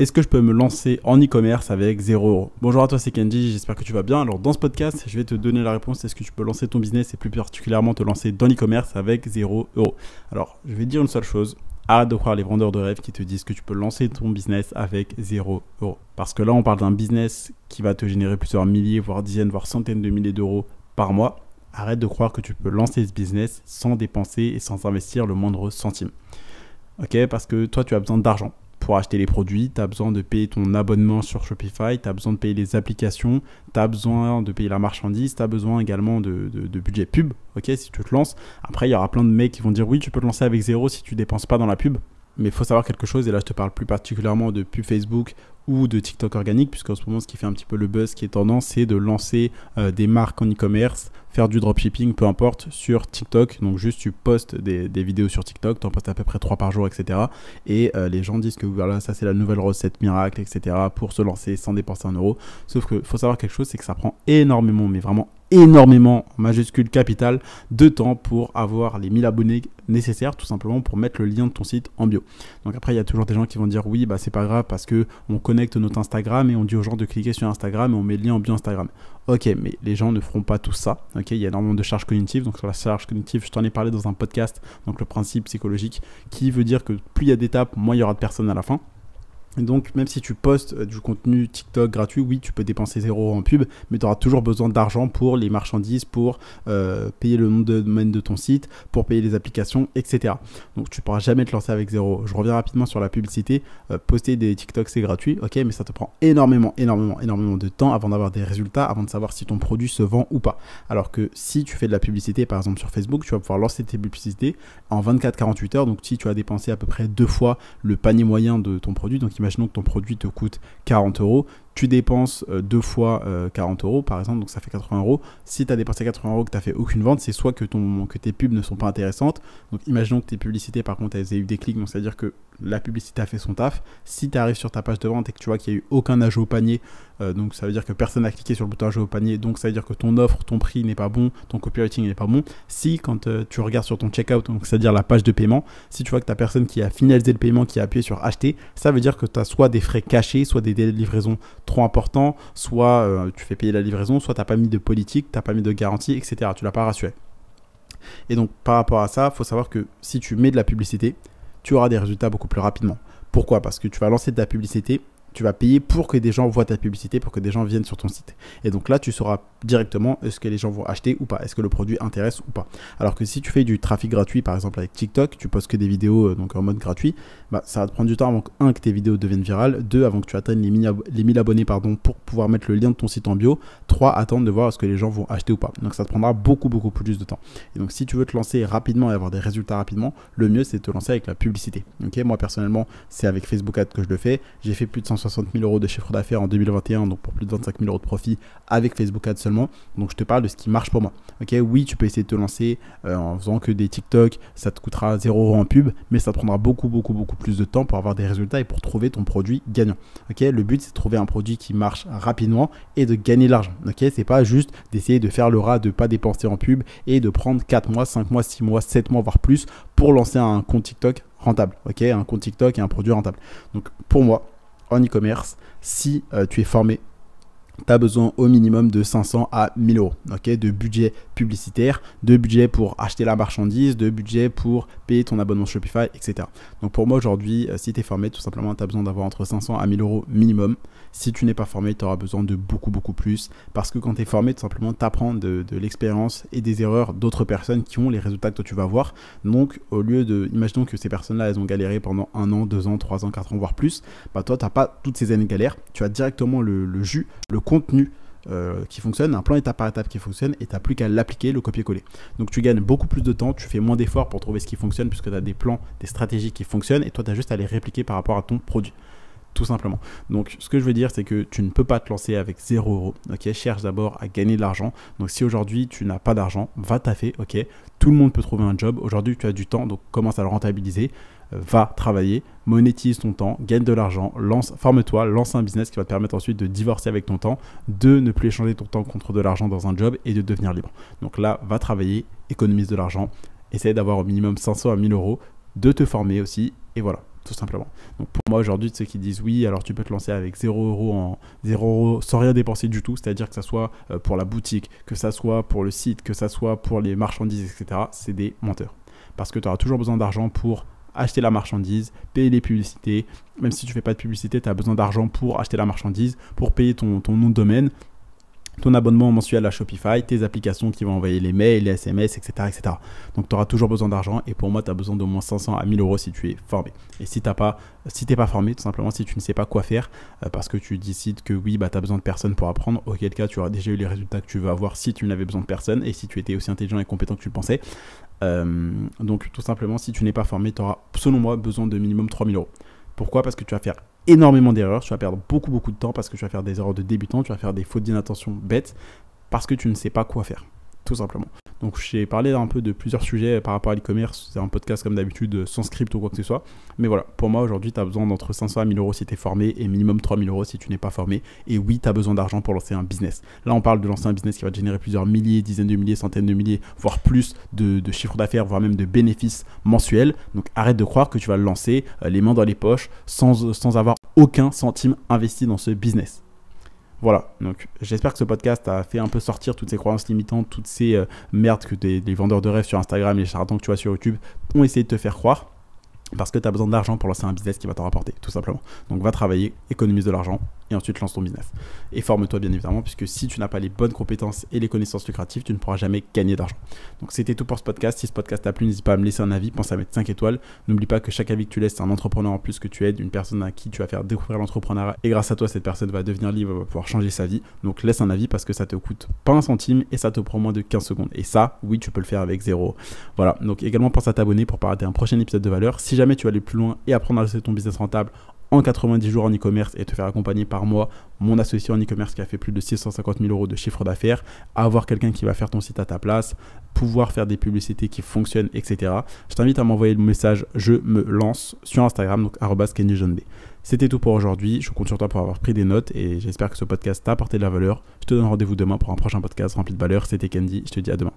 Est-ce que je peux me lancer en e-commerce avec 0 €? Bonjour à toi, c'est Kenji, j'espère que tu vas bien. Alors dans ce podcast, je vais te donner la réponse. Est-ce que tu peux lancer ton business et plus particulièrement te lancer dans l'e-commerce avec 0 €? Alors, je vais te dire une seule chose. Arrête de croire les vendeurs de rêves qui te disent que tu peux lancer ton business avec 0 €. Parce que là, on parle d'un business qui va te générer plusieurs milliers, voire dizaines, voire centaines de milliers d'euros par mois. Arrête de croire que tu peux lancer ce business sans dépenser et sans investir le moindre centime. Ok, parce que toi, tu as besoin d'argent pour acheter les produits, tu as besoin de payer ton abonnement sur Shopify, tu as besoin de payer les applications, tu as besoin de payer la marchandise, tu as besoin également de budget pub, ok, si tu te lances. Après, il y aura plein de mecs qui vont dire oui, tu peux te lancer avec 0 si tu dépenses pas dans la pub. Mais il faut savoir quelque chose, et là je te parle plus particulièrement de pub Facebook ou de TikTok organique, puisqu'en ce moment ce qui fait un petit peu le buzz, qui est tendance, c'est de lancer des marques en e-commerce, faire du dropshipping, peu importe, sur TikTok. Donc juste tu postes des vidéos sur TikTok, tu en postes à peu près 3 par jour, etc. Et les gens disent que voilà, ça c'est la nouvelle recette miracle, etc. pour se lancer sans dépenser 1 €. Sauf qu'il faut savoir quelque chose, c'est que ça prend énormément, mais vraiment énormément, majuscule capital, de temps pour avoir les 1000 abonnés nécessaires, tout simplement pour mettre le lien de ton site en bio. Donc après, il y a toujours des gens qui vont dire oui, bah c'est pas grave parce que on connecte notre Instagram et on dit aux gens de cliquer sur Instagram et on met le lien en bio Instagram. Ok, mais les gens ne feront pas tout ça. Ok, il y a énormément de charges cognitives. Donc sur la charge cognitive, je t'en ai parlé dans un podcast. Donc le principe psychologique, qui veut dire que plus il y a d'étapes, moins il y aura de personnes à la fin. Et donc, même si tu postes du contenu TikTok gratuit, oui, tu peux dépenser 0 € en pub, mais tu auras toujours besoin d'argent pour les marchandises, pour payer le nom de domaine de ton site, pour payer les applications, etc. Donc, tu ne pourras jamais te lancer avec 0 €. Je reviens rapidement sur la publicité. Poster des TikTok, c'est gratuit, ok, mais ça te prend énormément de temps avant d'avoir des résultats, avant de savoir si ton produit se vend ou pas. Alors que si tu fais de la publicité, par exemple sur Facebook, tu vas pouvoir lancer tes publicités en 24-48 heures. Donc, si tu as dépensé à peu près 2 fois le panier moyen de ton produit, donc imaginons que ton produit te coûte 40 €, tu dépenses 2 fois 40 € par exemple, donc ça fait 80 €. Si tu as dépensé 80 € que tu n'as fait aucune vente, c'est soit que tes pubs ne sont pas intéressantes. Donc imaginons que tes publicités par contre elles aient eu des clics, donc c'est-à-dire que la publicité a fait son taf. Si tu arrives sur ta page de vente et que tu vois qu'il n'y a eu aucun ajout au panier, donc ça veut dire que personne n'a cliqué sur le bouton ajout au panier, donc ça veut dire que ton offre, ton prix n'est pas bon, ton copywriting n'est pas bon. Si quand tu regardes sur ton checkout, donc c'est-à-dire la page de paiement, si tu vois que tu as personne qui a finalisé le paiement, qui a appuyé sur acheter, ça veut dire que tu as soit des frais cachés, soit des délais de livraison trop importants, soit tu fais payer la livraison, soit tu n'as pas mis de politique, tu n'as pas mis de garantie, etc. Tu l'as pas rassuré. Et donc par rapport à ça, il faut savoir que si tu mets de la publicité, tu auras des résultats beaucoup plus rapidement. Pourquoi? Parce que tu vas lancer de la publicité, tu vas payer pour que des gens voient ta publicité, pour que des gens viennent sur ton site. Et donc là, tu sauras directement est-ce que les gens vont acheter ou pas, est-ce que le produit intéresse ou pas. Alors que si tu fais du trafic gratuit, par exemple avec TikTok, tu postes que des vidéos donc en mode gratuit, bah, ça va te prendre du temps avant que tes vidéos deviennent virales, 2, avant que tu atteignes les 1000 abonnés pour pouvoir mettre le lien de ton site en bio, 3, attendre de voir est-ce que les gens vont acheter ou pas. Donc ça te prendra beaucoup plus de temps. Et donc si tu veux te lancer rapidement et avoir des résultats rapidement, le mieux c'est de te lancer avec la publicité. Okay, moi personnellement, c'est avec Facebook Ads que je le fais. J'ai fait plus de 160 000 € de chiffre d'affaires en 2021, donc pour plus de 25 000 € de profit avec Facebook Ads seulement. Donc je te parle de ce qui marche pour moi. Ok, oui, tu peux essayer de te lancer en faisant que des TikTok, ça te coûtera 0 € en pub, mais ça te prendra beaucoup plus de temps pour avoir des résultats et pour trouver ton produit gagnant. Ok, le but c'est de trouver un produit qui marche rapidement et de gagner de l'argent. Ok, c'est pas juste d'essayer de faire le rat, de pas dépenser en pub et de prendre 4 mois, 5 mois, 6 mois, 7 mois, voire plus pour lancer un compte TikTok rentable. Ok, un compte TikTok et un produit rentable. Donc pour moi, en e-commerce, si tu es formé, tu as besoin au minimum de 500 à 1000 €, okay, de budget publicitaire, de budget pour acheter la marchandise, de budget pour payer ton abonnement Shopify, etc. Donc pour moi aujourd'hui, si tu es formé, tout simplement, tu as besoin d'avoir entre 500 à 1000 € minimum. Si tu n'es pas formé, tu auras besoin de beaucoup plus, parce que quand tu es formé, tout simplement, tu apprends de l'expérience et des erreurs d'autres personnes qui ont les résultats que toi tu vas avoir. Donc au lieu de, imaginons que ces personnes-là, elles ont galéré pendant 1 an, 2 ans, 3 ans, 4 ans, voire plus, bah toi, tu n'as pas toutes ces années de galère, tu as directement le jus, le contenu qui fonctionne, un plan étape par étape qui fonctionne, et tu n'as plus qu'à l'appliquer, le copier-coller. Donc tu gagnes beaucoup plus de temps, tu fais moins d'efforts pour trouver ce qui fonctionne puisque tu as des plans, des stratégies qui fonctionnent, et toi tu as juste à les répliquer par rapport à ton produit. Tout simplement. Donc ce que je veux dire, c'est que tu ne peux pas te lancer avec 0 €. Ok, cherche d'abord à gagner de l'argent. Donc si aujourd'hui tu n'as pas d'argent, va taffer. Ok, tout le monde peut trouver un job. Aujourd'hui tu as du temps, donc commence à le rentabiliser. Va travailler, monétise ton temps, gagne de l'argent, forme-toi, lance un business qui va te permettre ensuite de divorcer avec ton temps, de ne plus échanger ton temps contre de l'argent dans un job et de devenir libre. Donc là, va travailler, économise de l'argent, essaye d'avoir au minimum 500 à 1000 €, de te former aussi, et voilà. tout simplement. Donc pour moi aujourd'hui, ceux qui disent oui, alors tu peux te lancer avec 0 € sans rien dépenser du tout, c'est-à-dire que ça soit pour la boutique, que ça soit pour le site, que ça soit pour les marchandises, etc. C'est des menteurs. Parce que tu auras toujours besoin d'argent pour acheter la marchandise, payer les publicités. Même si tu fais pas de publicité, tu as besoin d'argent pour acheter la marchandise, pour payer ton nom de domaine, ton abonnement mensuel à Shopify, tes applications qui vont envoyer les mails, les SMS, etc. etc. Donc tu auras toujours besoin d'argent et pour moi, tu as besoin d'au moins 500 à 1000 € si tu es formé. Et si tu n'es pas formé, tout simplement, si tu ne sais pas quoi faire, parce que tu décides que oui, tu as besoin de personne pour apprendre, auquel cas tu auras déjà eu les résultats que tu veux avoir si tu n'avais besoin de personne et si tu étais aussi intelligent et compétent que tu le pensais. Donc tout simplement, si tu n'es pas formé, tu auras selon moi besoin de minimum 3000 €. Pourquoi ? Parce que tu vas faire énormément d'erreurs, tu vas perdre beaucoup de temps parce que tu vas faire des erreurs de débutant, tu vas faire des fautes d'inattention bêtes parce que tu ne sais pas quoi faire, tout simplement. Donc j'ai parlé un peu de plusieurs sujets par rapport à l'e-commerce, c'est un podcast comme d'habitude sans script ou quoi que ce soit, mais voilà, pour moi aujourd'hui tu as besoin d'entre 500 à 1000 € si tu es formé et minimum 3000 € si tu n'es pas formé, et oui tu as besoin d'argent pour lancer un business. Là on parle de lancer un business qui va te générer plusieurs milliers, dizaines de milliers, centaines de milliers, voire plus de chiffre d'affaires, voire même de bénéfices mensuels, donc arrête de croire que tu vas le lancer les mains dans les poches sans avoir aucun centime investi dans ce business. Voilà, donc j'espère que ce podcast a fait un peu sortir toutes ces croyances limitantes, toutes ces merdes que les vendeurs de rêves sur Instagram et les charlatans que tu vois sur YouTube ont essayé de te faire croire. Parce que tu as besoin d'argent pour lancer un business qui va t'en rapporter, tout simplement. Donc va travailler, économise de l'argent et ensuite lance ton business. Et forme-toi bien évidemment, puisque si tu n'as pas les bonnes compétences et les connaissances lucratives, tu ne pourras jamais gagner d'argent. Donc c'était tout pour ce podcast. Si ce podcast t'a plu, n'hésite pas à me laisser un avis, pense à mettre 5 étoiles. N'oublie pas que chaque avis que tu laisses, c'est un entrepreneur en plus que tu aides, une personne à qui tu vas faire découvrir l'entrepreneuriat. Et grâce à toi, cette personne va devenir libre, va pouvoir changer sa vie. Donc laisse un avis parce que ça te coûte pas un centime et ça te prend moins de 15 secondes. Et ça, oui, tu peux le faire avec 0. Voilà, donc également pense à t'abonner pour pas rater un prochain épisode de valeur. Si jamais tu veux aller plus loin et apprendre à lancer ton business rentable en 90 jours en e-commerce et te faire accompagner par moi, mon associé en e-commerce qui a fait plus de 650 000 € de chiffre d'affaires, avoir quelqu'un qui va faire ton site à ta place, pouvoir faire des publicités qui fonctionnent, etc. Je t'invite à m'envoyer le message « Je me lance » sur Instagram, donc @kennyjohnb. C'était tout pour aujourd'hui, je compte sur toi pour avoir pris des notes et j'espère que ce podcast t'a apporté de la valeur. Je te donne rendez-vous demain pour un prochain podcast rempli de valeur. C'était Kendy, je te dis à demain.